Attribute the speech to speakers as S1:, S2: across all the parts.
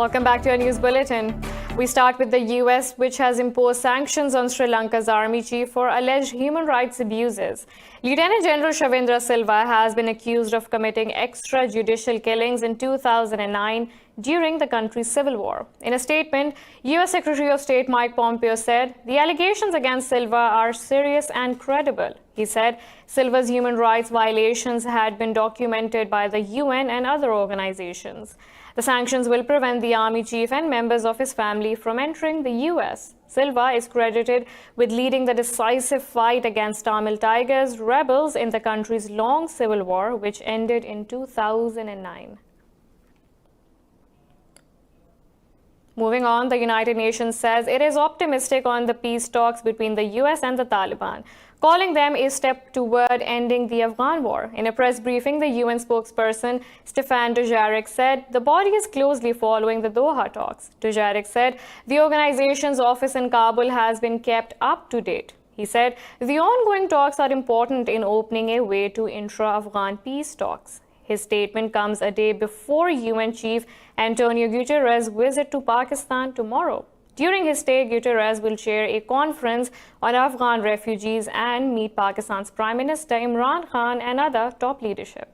S1: Welcome back to our news bulletin. We start with the US, which has imposed sanctions on Sri Lanka's army chief for alleged human rights abuses. Lieutenant General Shavindra Silva has been accused of committing extrajudicial killings in 2009 during the country's civil war. In a statement, US Secretary of State Mike Pompeo said the allegations against Silva are serious and credible. He said Silva's human rights violations had been documented by the UN and other organizations. The sanctions will prevent the army chief and members of his family from entering the US. Silva is credited with leading the decisive fight against Tamil Tigers, rebels in the country's long civil war, which ended in 2009. Moving on, the United Nations says it is optimistic on the peace talks between the US and the Taliban, calling them a step toward ending the Afghan war. In a press briefing, the UN spokesperson Stéphane Dujarric said the body is closely following the Doha talks. Dujarric said the organization's office in Kabul has been kept up to date. He said the ongoing talks are important in opening a way to intra-Afghan peace talks. His statement comes a day before UN Chief Antonio Guterres' visit to Pakistan tomorrow. During his stay, Guterres will chair a conference on Afghan refugees and meet Pakistan's Prime Minister Imran Khan and other top leadership.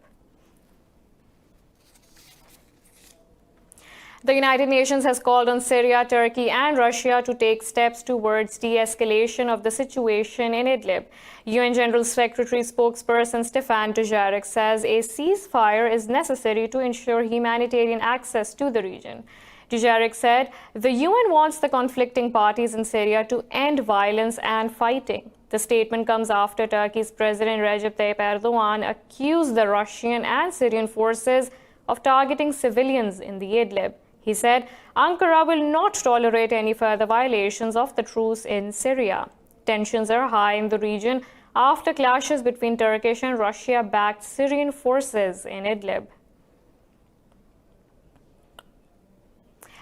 S1: The United Nations has called on Syria, Turkey and Russia to take steps towards de-escalation of the situation in Idlib. UN General Secretary spokesperson Stéphane Dujarric says a ceasefire is necessary to ensure humanitarian access to the region. Dujarric said the UN wants the conflicting parties in Syria to end violence and fighting. The statement comes after Turkey's President Recep Tayyip Erdogan accused the Russian and Syrian forces of targeting civilians in the Idlib. He said Ankara will not tolerate any further violations of the truce in Syria. Tensions are high in the region after clashes between Turkish and Russia-backed Syrian forces in Idlib.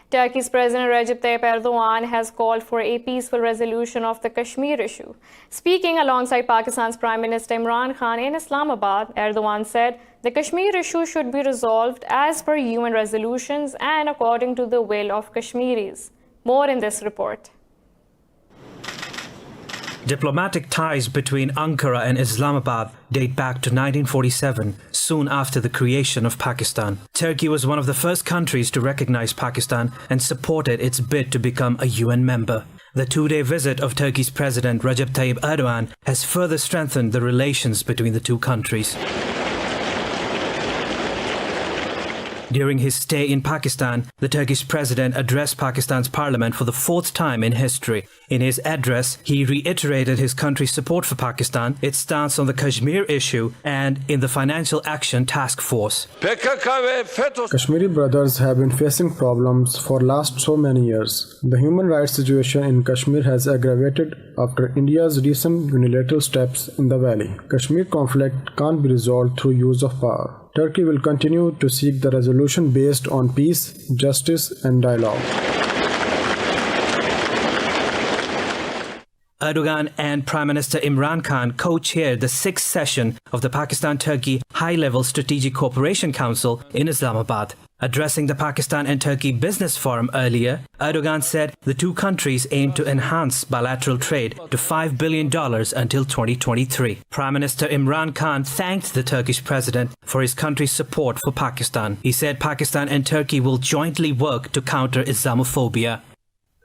S1: Turkey's President Recep Tayyip Erdogan has called for a peaceful resolution of the Kashmir issue. Speaking alongside Pakistan's Prime Minister Imran Khan in Islamabad, Erdogan said the Kashmir issue should be resolved as per UN resolutions and according to the will of Kashmiris. More in this report.
S2: Diplomatic ties between Ankara and Islamabad date back to 1947, soon after the creation of Pakistan. Turkey was one of the first countries to recognize Pakistan and supported its bid to become a UN member. The two-day visit of Turkey's President Recep Tayyip Erdogan has further strengthened the relations between the two countries. During his stay in Pakistan, the Turkish president addressed Pakistan's parliament for the fourth time in history. In his address, he reiterated his country's support for Pakistan, its stance on the Kashmir issue, and in the Financial Action Task Force.
S3: Kashmiri brothers have been facing problems for last so many years. The human rights situation in Kashmir has aggravated after India's recent unilateral steps in the valley. Kashmir conflict can't be resolved through use of power. Turkey will continue to seek the resolution based on peace, justice and dialogue.
S2: Erdogan and Prime Minister Imran Khan co-chaired the 6th session of the Pakistan-Turkey High-Level Strategic Cooperation Council in Islamabad. Addressing the Pakistan and Turkey Business Forum earlier, Erdogan said the two countries aim to enhance bilateral trade to $5 billion until 2023. Prime Minister Imran Khan thanked the Turkish president for his country's support for Pakistan. He said Pakistan and Turkey will jointly work to counter Islamophobia.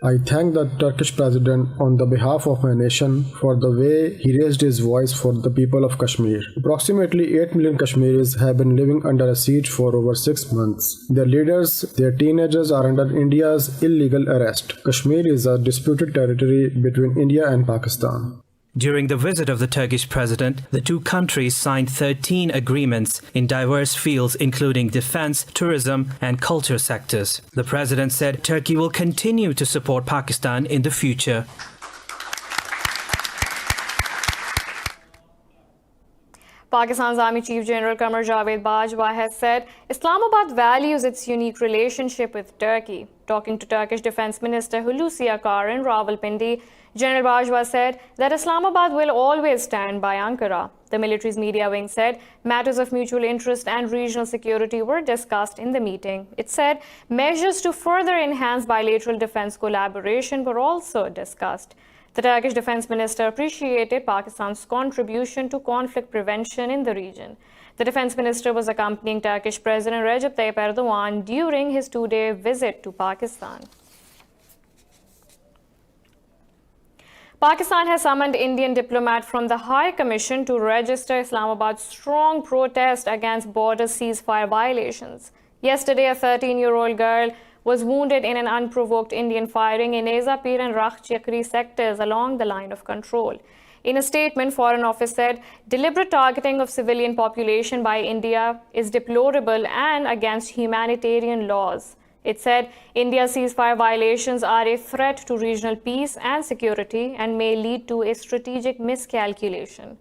S3: I thank the Turkish president on the behalf of my nation for the way he raised his voice for the people of Kashmir. Approximately 8 million Kashmiris have been living under a siege for over 6 months. Their leaders, their teenagers are under India's illegal arrest. Kashmir is a disputed territory between India and Pakistan.
S2: During the visit of the Turkish president, the two countries signed 13 agreements in diverse fields including defense, tourism and culture sectors. The president said Turkey will continue to support Pakistan in the future.
S1: Pakistan's Army Chief General Qamar Javed Bajwa has said Islamabad values its unique relationship with Turkey. Talking to Turkish Defense Minister Hulusi Akar in Rawalpindi, General Bajwa said that Islamabad will always stand by Ankara. The military's media wing said matters of mutual interest and regional security were discussed in the meeting. It said measures to further enhance bilateral defense collaboration were also discussed. The Turkish defense minister appreciated Pakistan's contribution to conflict prevention in the region. The defense minister was accompanying Turkish President Recep Tayyip Erdogan during his two-day visit to Pakistan. Pakistan has summoned Indian diplomat from the High Commission to register Islamabad's strong protest against border ceasefire violations. Yesterday, a 13-year-old girl was wounded in an unprovoked Indian firing in Ezapir and Rakh Chakri sectors along the line of control. In a statement, Foreign Office said deliberate targeting of civilian population by India is deplorable and against humanitarian laws. It said India's ceasefire violations are a threat to regional peace and security and may lead to a strategic miscalculation.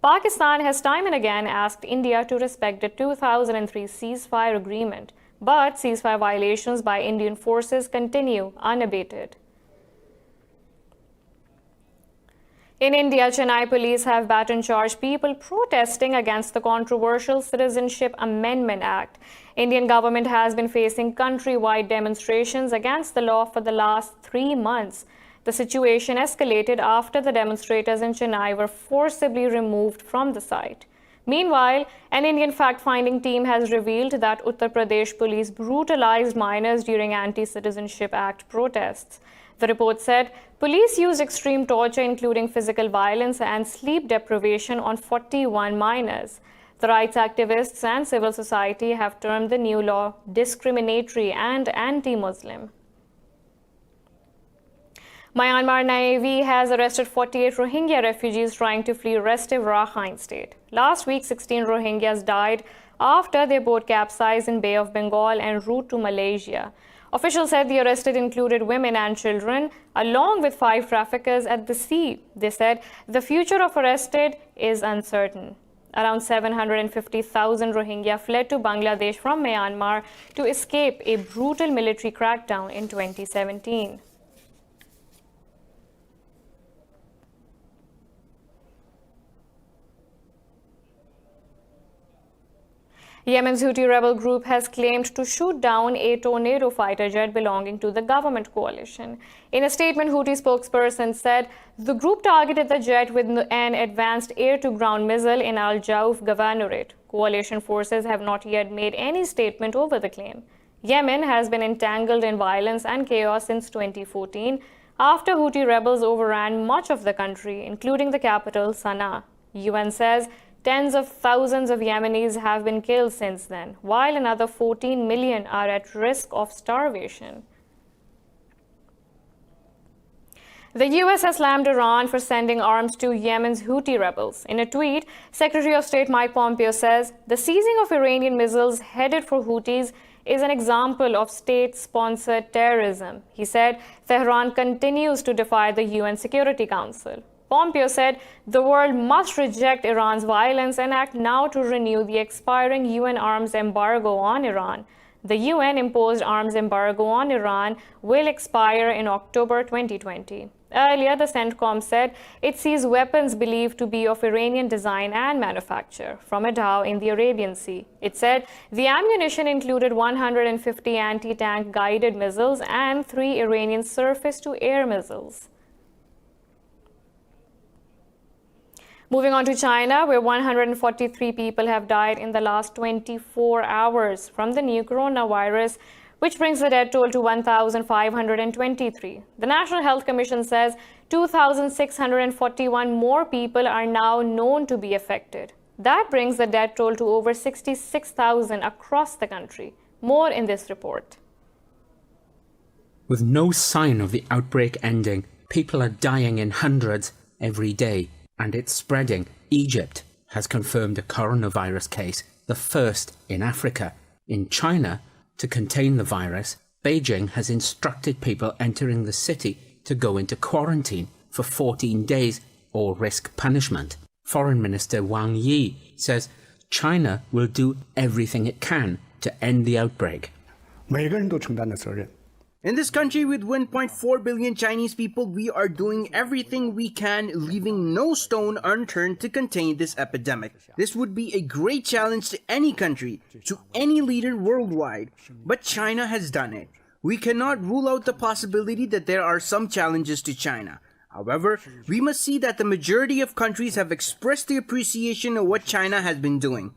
S1: Pakistan has time and again asked India to respect the 2003 ceasefire agreement, but ceasefire violations by Indian forces continue unabated. In India, Chennai police have baton charged people protesting against the controversial Citizenship Amendment Act. Indian government has been facing countrywide demonstrations against the law for the last 3 months. The situation escalated after the demonstrators in Chennai were forcibly removed from the site. Meanwhile, an Indian fact-finding team has revealed that Uttar Pradesh police brutalized minors during Anti-Citizenship Act protests. The report said police used extreme torture, including physical violence and sleep deprivation, on 41 minors. The rights activists and civil society have termed the new law discriminatory and anti-Muslim. Myanmar Navy has arrested 48 Rohingya refugees trying to flee restive Rakhine State. Last week, 16 Rohingyas died after their boat capsized in Bay of Bengal en route to Malaysia. Officials said the arrested included women and children, along with 5 traffickers at the sea. They said the future of arrested is uncertain. Around 750,000 Rohingya fled to Bangladesh from Myanmar to escape a brutal military crackdown in 2017. Yemen's Houthi rebel group has claimed to shoot down a Tornado fighter jet belonging to the government coalition. In a statement, Houthi spokesperson said the group targeted the jet with an advanced air-to-ground missile in Al Jauf Governorate. Coalition forces have not yet made any statement over the claim. Yemen has been entangled in violence and chaos since 2014 after Houthi rebels overran much of the country, including the capital, Sana'a. UN says tens of thousands of Yemenis have been killed since then, while another 14 million are at risk of starvation. The U.S. has slammed Iran for sending arms to Yemen's Houthi rebels. In a tweet, Secretary of State Mike Pompeo says the seizing of Iranian missiles headed for Houthis is an example of state-sponsored terrorism. He said Tehran continues to defy the UN Security Council. Pompeo said the world must reject Iran's violence and act now to renew the expiring UN arms embargo on Iran. The UN-imposed arms embargo on Iran will expire in October 2020. Earlier, the CENTCOM said it seized weapons believed to be of Iranian design and manufacture from a dhow in the Arabian Sea. It said the ammunition included 150 anti-tank guided missiles and 3 Iranian surface-to-air missiles. Moving on to China, where 143 people have died in the last 24 hours from the new coronavirus, which brings the death toll to 1,523. The National Health Commission says 2,641 more people are now known to be affected. That brings the death toll to over 66,000 across the country. More in this report.
S4: With no sign of the outbreak ending, people are dying in hundreds every day. And it's spreading. Egypt has confirmed a coronavirus case, the first in Africa. In China, to contain the virus, Beijing has instructed people entering the city to go into quarantine for 14 days or risk punishment. Foreign Minister Wang Yi says China will do everything it can to end the outbreak.
S5: 每个人都承担了责任， In this country with 1.4 billion Chinese people, we are doing everything we can, leaving no stone unturned to contain this epidemic. This would be a great challenge to any country, to any leader worldwide. But China has done it. We cannot rule out the possibility that there are some challenges to China. However, we must see that the majority of countries have expressed the appreciation of what China has been doing.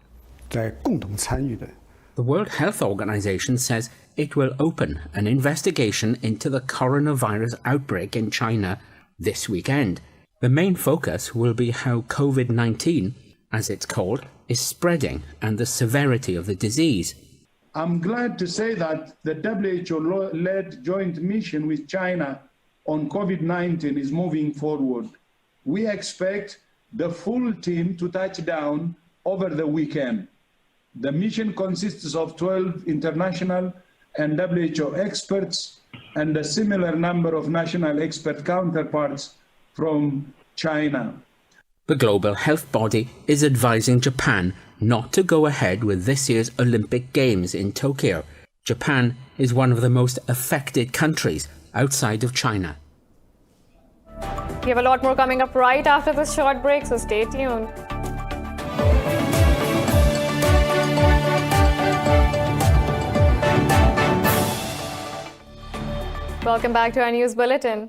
S4: The World Health Organization says it will open an investigation into the coronavirus outbreak in China this weekend. The main focus will be how COVID-19, as it's called, is spreading and the severity of the disease.
S6: I'm glad to say that the WHO-led joint mission with China on COVID-19 is moving forward. We expect the full team to touch down over the weekend. The mission consists of 12 international and WHO experts and a similar number of national expert counterparts from China.
S4: The global health body is advising Japan not to go ahead with this year's Olympic Games in Tokyo. Japan is one of the most affected countries outside of China.
S1: We have a lot more coming up right after this short break, so stay tuned. Welcome back to our news bulletin.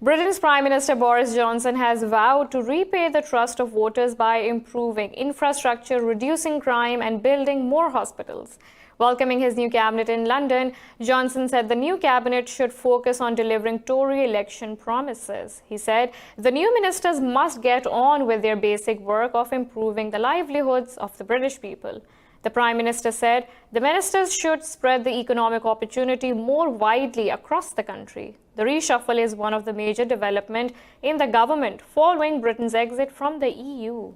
S1: Britain's Prime Minister Boris Johnson has vowed to repay the trust of voters by improving infrastructure, reducing crime, and building more hospitals. Welcoming his new cabinet in London, Johnson said the new cabinet should focus on delivering Tory election promises. He said the new ministers must get on with their basic work of improving the livelihoods of the British people. The Prime Minister said the ministers should spread the economic opportunity more widely across the country. The reshuffle is one of the major developments in the government following Britain's exit from the EU.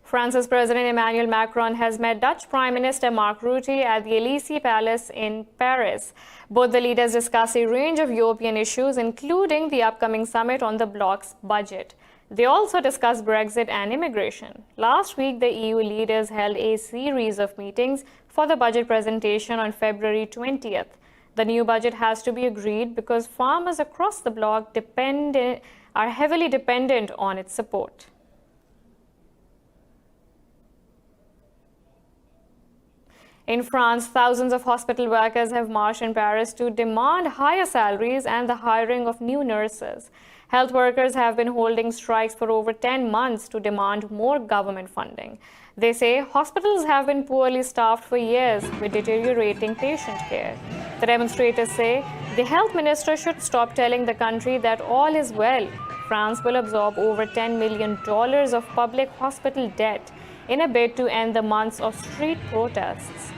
S1: France's President Emmanuel Macron has met Dutch Prime Minister Mark Rutte at the Élysée Palace in Paris. Both the leaders discussed a range of European issues, including the upcoming summit on the bloc's budget. They also discussed Brexit and immigration. Last week, the EU leaders held a series of meetings for the budget presentation on February 20th. The new budget has to be agreed because farmers across the bloc are heavily dependent on its support. In France, thousands of hospital workers have marched in Paris to demand higher salaries and the hiring of new nurses. Health workers have been holding strikes for over 10 months to demand more government funding. They say hospitals have been poorly staffed for years with deteriorating patient care. The demonstrators say the health minister should stop telling the country that all is well. France will absorb over $10 million of public hospital debt in a bid to end the months of street protests.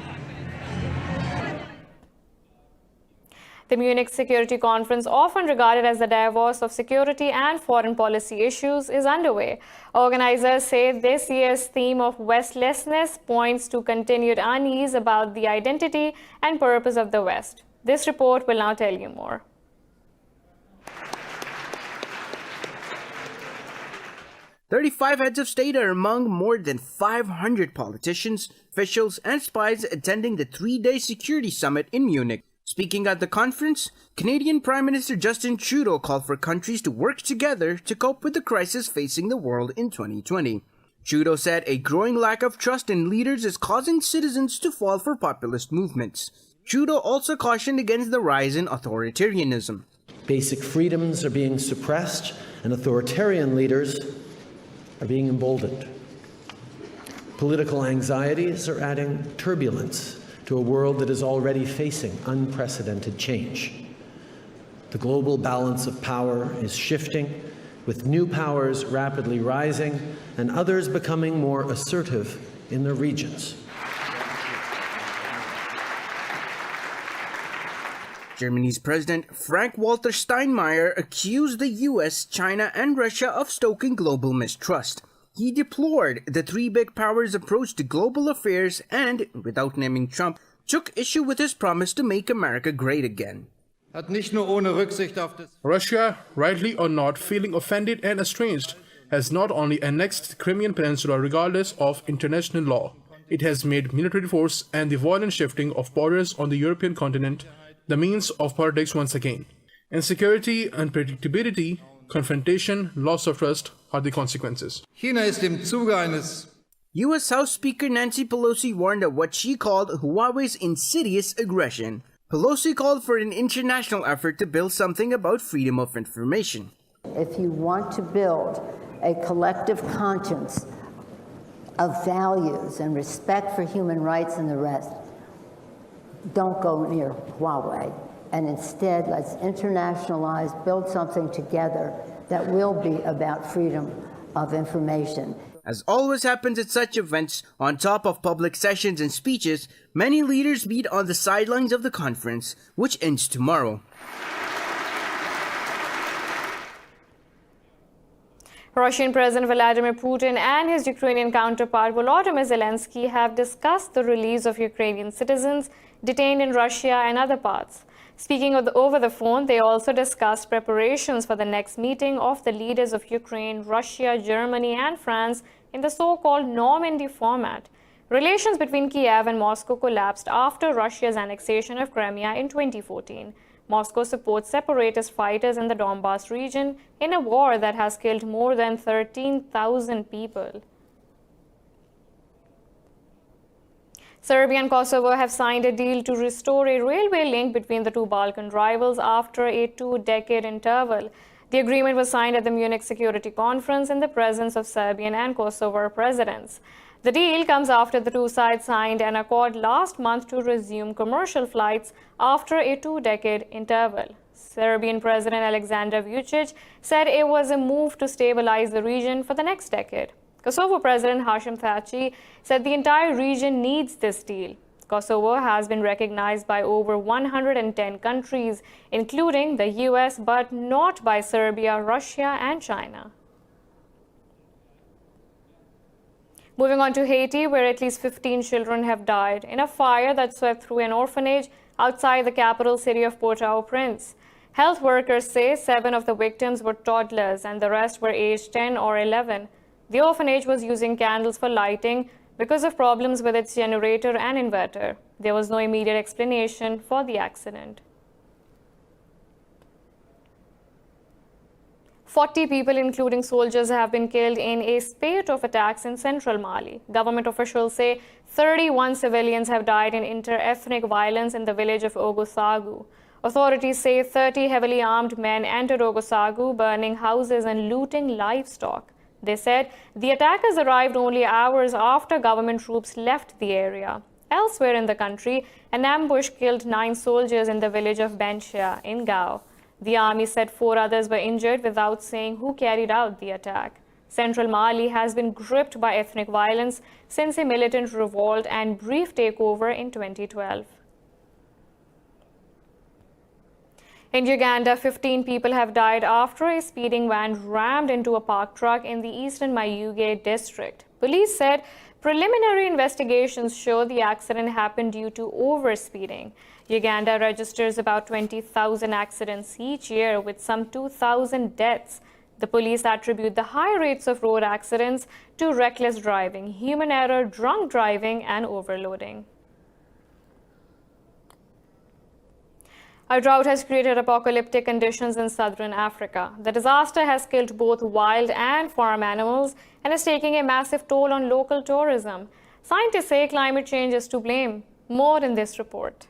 S1: The Munich Security Conference, often regarded as the Davos of security and foreign policy issues, is underway. Organizers say this year's theme of Westlessness points to continued unease about the identity and purpose of the West. This report will now tell you more.
S5: "35 heads of state are among more than 500 politicians, officials, and spies attending the three-day security summit in Munich. Speaking at the conference, Canadian Prime Minister Justin Trudeau called for countries to work together to cope with the crisis facing the world in 2020. Trudeau said a growing lack of trust in leaders is causing citizens to fall for populist movements. Trudeau also cautioned against the rise in authoritarianism.
S7: Basic freedoms are being suppressed, and authoritarian leaders are being emboldened. Political anxieties are adding turbulence to a world that is already facing unprecedented change. The global balance of power is shifting, with new powers rapidly rising and others becoming more assertive in their regions.
S5: Germany's President Frank-Walter Steinmeier accused the US, China, and Russia of stoking global mistrust. He deplored the three big powers' approach to global affairs and, without naming Trump, took issue with his promise to make America great again.
S8: Russia, rightly or not, feeling offended and estranged, has not only annexed the Crimean Peninsula regardless of international law, it has made military force and the violent shifting of borders on the European continent the means of politics once again. Insecurity, unpredictability, confrontation, loss of trust are the consequences.
S5: U.S. House Speaker Nancy Pelosi warned of what she called Huawei's insidious aggression. Pelosi called for an international effort to build something about freedom of information.
S9: If you want to build a collective conscience of values and respect for human rights and the rest, don't go near Huawei. And instead, let's internationalize, build something together that will be about freedom of information.
S5: As always happens at such events, on top of public sessions and speeches, many leaders meet on the sidelines of the conference, which ends tomorrow.
S1: Russian President Vladimir Putin and his Ukrainian counterpart Volodymyr Zelensky have discussed the release of Ukrainian citizens detained in Russia and other parts. Speaking over the phone, they also discussed preparations for the next meeting of the leaders of Ukraine, Russia, Germany, and France in the so-called Normandy format. Relations between Kiev and Moscow collapsed after Russia's annexation of Crimea in 2014. Moscow supports separatist fighters in the Donbas region in a war that has killed more than 13,000 people. Serbia and Kosovo have signed a deal to restore a railway link between the two Balkan rivals after a two-decade interval. The agreement was signed at the Munich Security Conference in the presence of Serbian and Kosovo presidents. The deal comes after the two sides signed an accord last month to resume commercial flights after a two-decade interval. Serbian President Aleksandar Vučić said it was a move to stabilize the region for the next decade. Kosovo President Hashim Thaçi said the entire region needs this deal. Kosovo has been recognized by over 110 countries, including the US, but not by Serbia, Russia, and China. Moving on to Haiti, where at least 15 children have died in a fire that swept through an orphanage outside the capital city of Port-au-Prince. Health workers say 7 of the victims were toddlers and the rest were aged 10 or 11. The orphanage was using candles for lighting because of problems with its generator and inverter. There was no immediate explanation for the accident. 40 people, including soldiers, have been killed in a spate of attacks in central Mali. Government officials say 31 civilians have died in inter-ethnic violence in the village of Ogosagu. Authorities say 30 heavily armed men entered Ogosagu, burning houses and looting livestock. They said the attackers arrived only hours after government troops left the area. Elsewhere in the country, an ambush killed 9 soldiers in the village of Benchia in Gao. The army said 4 others were injured without saying who carried out the attack. Central Mali has been gripped by ethnic violence since a militant revolt and brief takeover in 2012. In Uganda, 15 people have died after a speeding van rammed into a parked truck in the eastern Mayuge district. Police said preliminary investigations show the accident happened due to overspeeding. Uganda registers about 20,000 accidents each year, with some 2,000 deaths. The police attribute the high rates of road accidents to reckless driving, human error, drunk driving, and overloading. A drought has created apocalyptic conditions in southern Africa. The disaster has killed both wild and farm animals and is taking a massive toll on local tourism. Scientists say climate change is to blame. More in this report.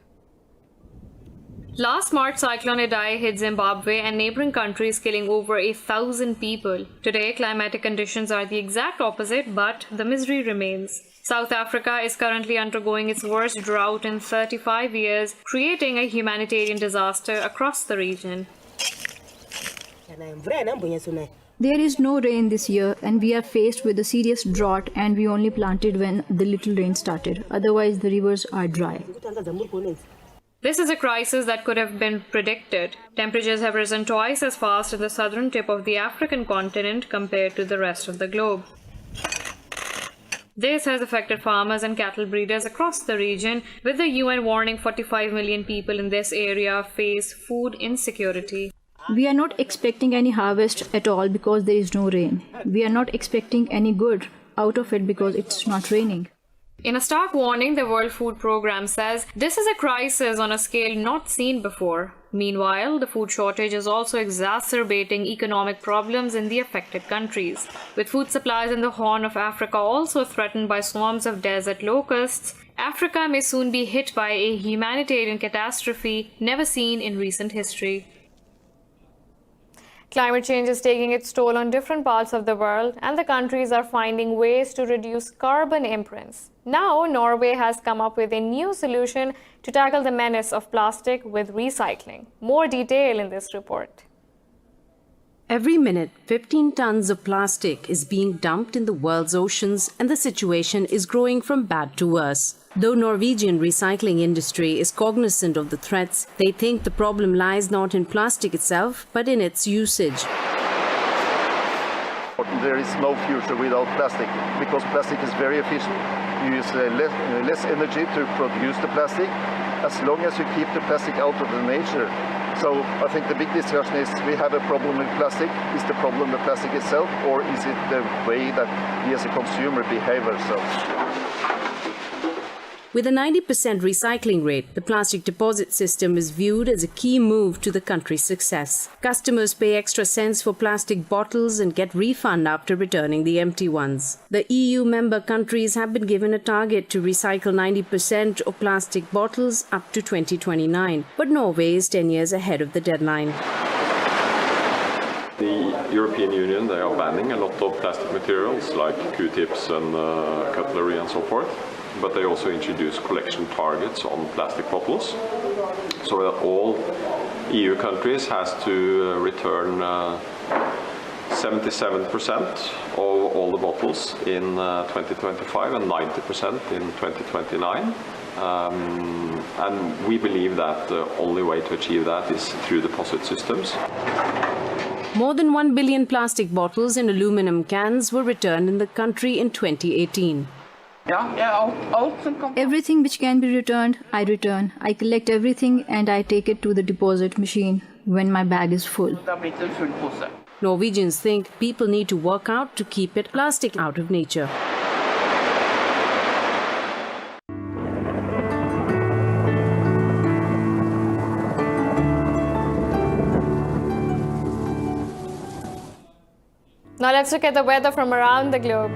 S1: Last March, Cyclone Idai hit Zimbabwe and neighboring countries, killing over 1,000 people. Today, climatic conditions are the exact opposite, but the misery remains. South Africa is currently undergoing its worst drought in 35 years, creating a humanitarian disaster across the region.
S10: There is no rain this year and we are faced with a serious drought, and we only planted when the little rain started. Otherwise, the rivers are dry.
S1: This is a crisis that could have been predicted. Temperatures have risen twice as fast in the southern tip of the African continent compared to the rest of the globe. This has affected farmers and cattle breeders across the region, with the UN warning 45 million people in this area face food insecurity.
S10: We are not expecting any harvest at all because there is no rain. We are not expecting any good out of it because it's not raining.
S1: In a stark warning, the World Food Programme says this is a crisis on a scale not seen before. Meanwhile, the food shortage is also exacerbating economic problems in the affected countries. With food supplies in the Horn of Africa also threatened by swarms of desert locusts, Africa may soon be hit by a humanitarian catastrophe never seen in recent history. Climate change is taking its toll on different parts of the world, and the countries are finding ways to reduce carbon imprints. Now, Norway has come up with a new solution to tackle the menace of plastic with recycling. More detail in this report.
S11: Every minute, 15 tons of plastic is being dumped in the world's oceans, and the situation is growing from bad to worse. Though Norwegian recycling industry is cognizant of the threats, they think the problem lies not in plastic itself, but in its usage.
S12: There is no future without plastic, because plastic is very efficient. You use less energy to produce the plastic, as long as you keep the plastic out of the nature. So I think the big discussion is, we have a problem with plastic. Is the problem the plastic itself, or is it the way that we as a consumer behave ourselves?
S11: With a 90% recycling rate, the plastic deposit system is viewed as a key move to the country's success. Customers pay extra cents for plastic bottles and get refund after returning the empty ones. The EU member countries have been given a target to recycle 90% of plastic bottles up to 2029, but Norway is 10 years ahead of the deadline.
S13: The European Union, they are banning a lot of plastic materials like Q-tips and cutlery and so forth. But they also introduce collection targets on plastic bottles, so that all EU countries has to return 77% of all the bottles in 2025 and 90% in 2029. And we believe that the only way to achieve that is through deposit systems.
S11: More than 1 billion plastic bottles and aluminum cans were returned in the country in 2018.
S10: Everything which can be returned, I return. I collect everything and I take it to the deposit machine when my bag is full.
S11: Norwegians think people need to work out to keep plastic out of nature.
S1: Now let's look at the weather from around the globe.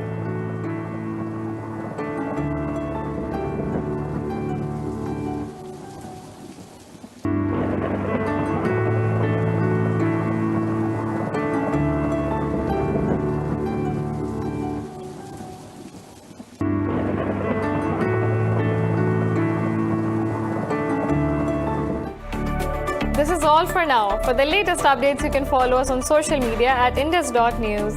S1: This is all for now. For the latest updates, you can follow us on social media at indus.news.